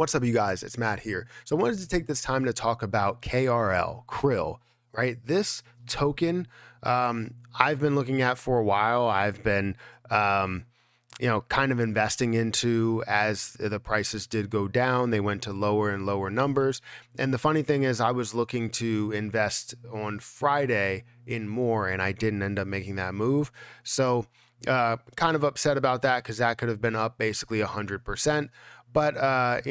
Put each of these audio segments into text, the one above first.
What's up, you guys? It's Matt here. So I wanted to take this time to talk about KRL, Krill, right? This token I've been looking at for a while. I've been, kind of investing into as the prices did go down. They went to lower and lower numbers. And the funny thing is I was looking to invest on Friday in more, and I didn't end up making that move. So kind of upset about that because that could have been up basically 100%. But,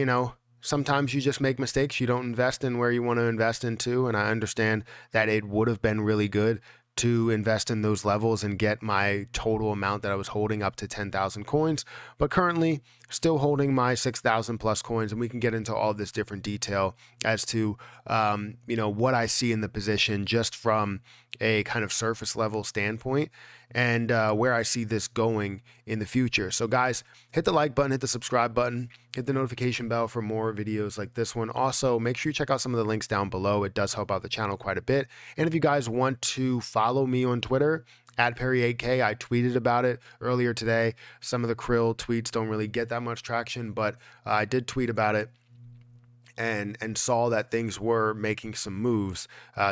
sometimes you just make mistakes. You don't invest in where you want to invest into. And I understand that it would have been really good to invest in those levels and get my total amount that I was holding up to 10,000 coins. But currently still holding my 6,000 plus coins. And we can get into all this different detail as to, what I see in the position just from a kind of surface level standpoint and where I see this going in the future. So guys, hit the like button, hit the subscribe button, hit the notification bell for more videos like this one. Also, make sure you check out some of the links down below. It does help out the channel quite a bit. And if you guys want to follow me on Twitter, @Perry8K, I tweeted about it earlier today. Some of the Krill tweets don't really get that much traction, but I did tweet about it and saw that things were making some moves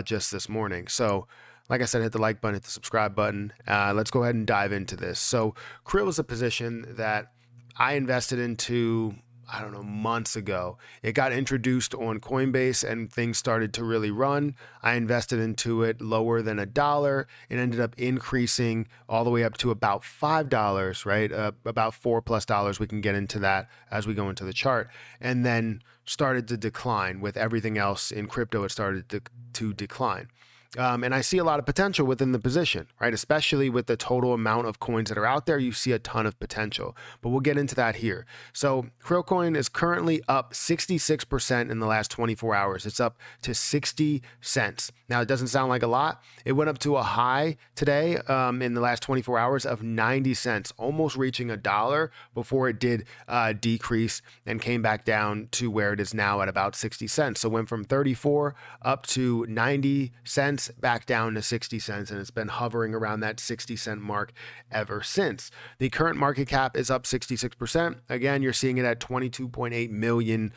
just this morning. So like I said, hit the like button, hit the subscribe button. Let's go ahead and dive into this. So Krill is a position that I invested into, I don't know, months ago. It got introduced on Coinbase and things started to really run. I invested into it lower than $1. It ended up increasing all the way up to about $5, right? About $4+ We can get into that as we go into the chart. And then started to decline. With everything else in crypto, it started to decline. And I see a lot of potential within the position, right? Especially with the total amount of coins that are out there, you see a ton of potential, but we'll get into that here. So Krill coin is currently up 66% in the last 24 hours. It's up to 60 cents. Now, it doesn't sound like a lot. It went up to a high today in the last 24 hours of 90 cents, almost reaching $1 before it did decrease and came back down to where it is now at about 60 cents. So it went from 34 up to 90 cents, back down to 60 cents, and it's been hovering around that 60-cent mark ever since. The current market cap is up 66%. Again, you're seeing it at $22.8 million.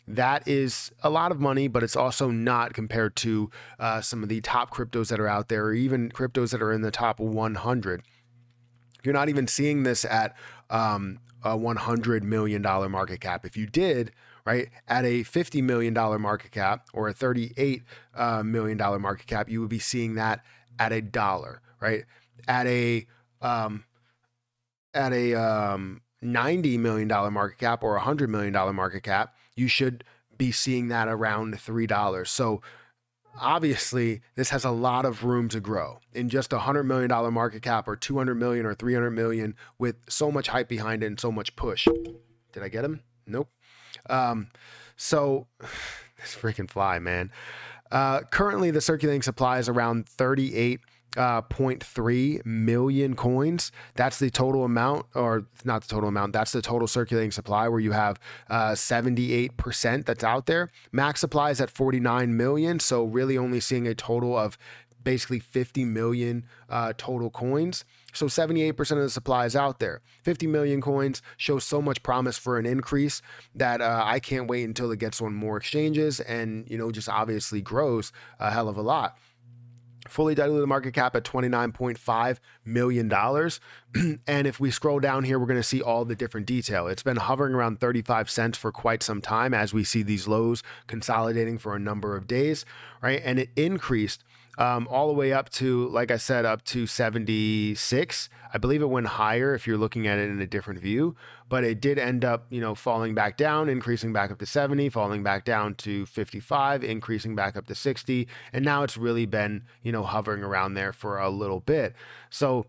That is a lot of money, but it's also not compared to some of the top cryptos that are out there, or even cryptos that are in the top 100. You're not even seeing this at a $100 million market cap. If you did, right, at a $50 million market cap or a $38 million market cap, you would be seeing that at $1, right? At a $90 million market cap or a $100 million market cap, you should be seeing that around $3. So obviously, this has a lot of room to grow in just a $100 million market cap or 200 million or 300 million with so much hype behind it and so much push. Did I get him? Nope. So this freaking fly, man. Currently the circulating supply is around 38.3 million coins. That's the total amount, or not the total amount, that's the total circulating supply, where you have 78% that's out there. Max supply is at 49 million. So really only seeing a total of basically 50 million total coins. So 78% of the supply is out there. 50 million coins shows so much promise for an increase that I can't wait until it gets on more exchanges and, just obviously grows a hell of a lot. Fully diluted market cap at $29.5 million. And if we scroll down here, we're going to see all the different detail. It's been hovering around 35 cents for quite some time as we see these lows consolidating for a number of days, right? And it increased all the way up to, like I said, up to 76. I believe it went higher if you're looking at it in a different view, but it did end up, falling back down, increasing back up to 70, falling back down to 55, increasing back up to 60. And now it's really been, hovering around there for a little bit. So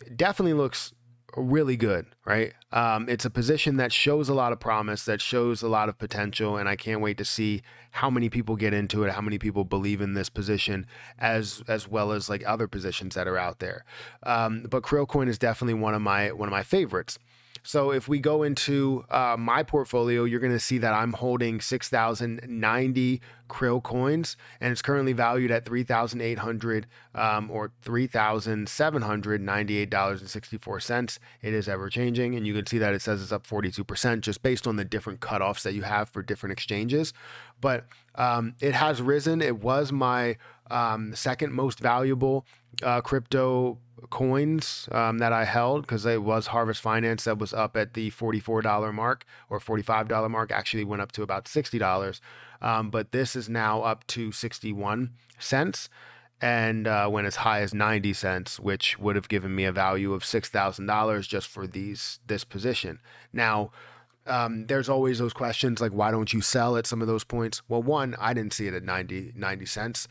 it definitely looks really good, right? It's a position that shows a lot of promise, that shows a lot of potential, and I can't wait to see how many people get into it, how many people believe in this position, as well as like other positions that are out there. But Krill coin is definitely one of my favorites. So if we go into my portfolio, you're going to see that I'm holding 6,090 Krill coins, and it's currently valued at $3,800 or $3,798.64. It is ever changing, and you can see that it says it's up 42% just based on the different cutoffs that you have for different exchanges. But it has risen. It was my second most valuable crypto coins that I held, because it was Harvest Finance that was up at the $44 mark or $45 mark. Actually went up to about $60, but this is now up to 61 cents and went as high as 90 cents, which would have given me a value of $6,000 just for this position. Now, there's always those questions like, why don't you sell at some of those points? Well, one, I didn't see it at 90 cents.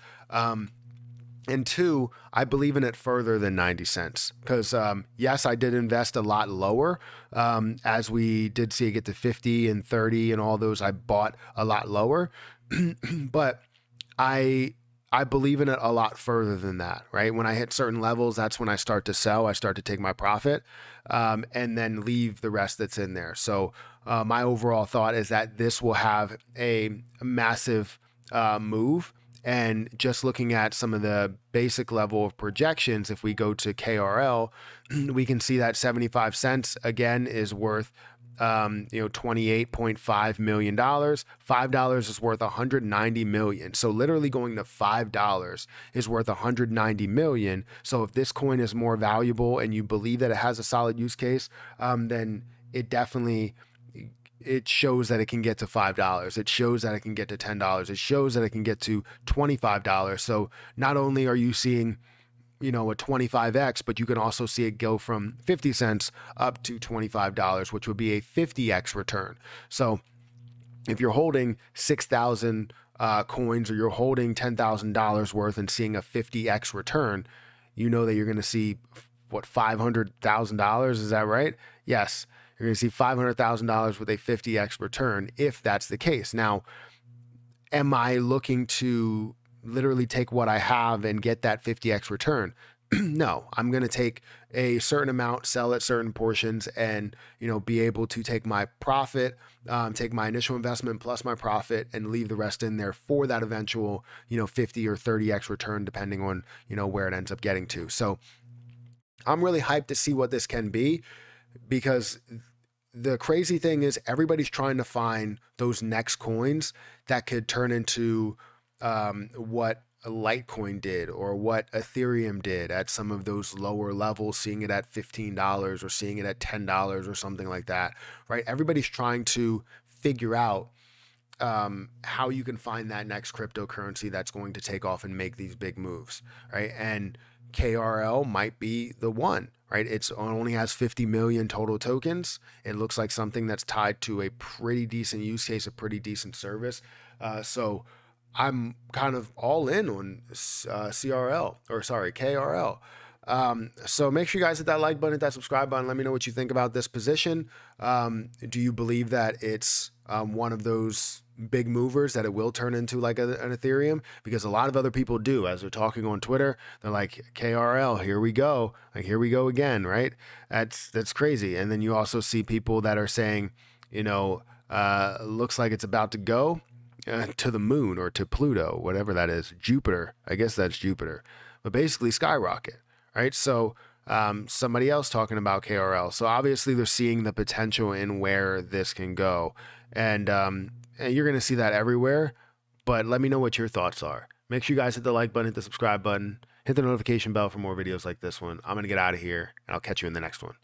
And two, I believe in it further than 90 cents because, yes, I did invest a lot lower. As we did see it get to 50 and 30 and all those, I bought a lot lower, but I believe in it a lot further than that, right? When I hit certain levels, that's when I start to sell. I start to take my profit, and then leave the rest that's in there. So my overall thought is that this will have a massive move. And just looking at some of the basic level of projections, if we go to KRL, we can see that 75 cents again is worth $28.5 million. $5 is worth 190 million. So literally going to $5 is worth 190 million. So if this coin is more valuable and you believe that it has a solid use case, then it definitely, it shows that it can get to $5. It shows that it can get to $10. It shows that it can get to $25. So not only are you seeing, a 25x, but you can also see it go from 50 cents up to $25, which would be a 50x return. So if you're holding 6,000 coins, or you're holding $10,000 worth and seeing a 50x return, you know that you're going to see what, $500,000? Is that right? Yes. You're going to see $500,000 with a 50x return if that's the case. Now, am I looking to literally take what I have and get that 50x return? No, I'm going to take a certain amount, sell at certain portions, and be able to take my profit, take my initial investment plus my profit, and leave the rest in there for that eventual 50 or 30x return, depending on where it ends up getting to. So I'm really hyped to see what this can be, because the crazy thing is everybody's trying to find those next coins that could turn into what Litecoin did or what Ethereum did at some of those lower levels, seeing it at $15 or seeing it at $10 or something like that, right? Everybody's trying to figure out how you can find that next cryptocurrency that's going to take off and make these big moves, right? And KRL might be the one, right? It only has 50 million total tokens. It looks like something that's tied to a pretty decent use case, a pretty decent service. So I'm kind of all in on KRL. So make sure you guys hit that like button, hit that subscribe button. Let me know what you think about this position. Do you believe that it's one of those big movers that it will turn into like an Ethereum? Because a lot of other people do. As they're talking on Twitter, they're like, KRL, here we go. Like, here we go again, right? That's crazy. And then you also see people that are saying, looks like it's about to go to the moon or to Pluto, whatever that is, Jupiter. I guess that's Jupiter, but basically skyrocket, right? So somebody else talking about KRL. So obviously they're seeing the potential in where this can go. And you're going to see that everywhere, but let me know what your thoughts are. Make sure you guys hit the like button, hit the subscribe button, hit the notification bell for more videos like this one. I'm going to get out of here, and I'll catch you in the next one.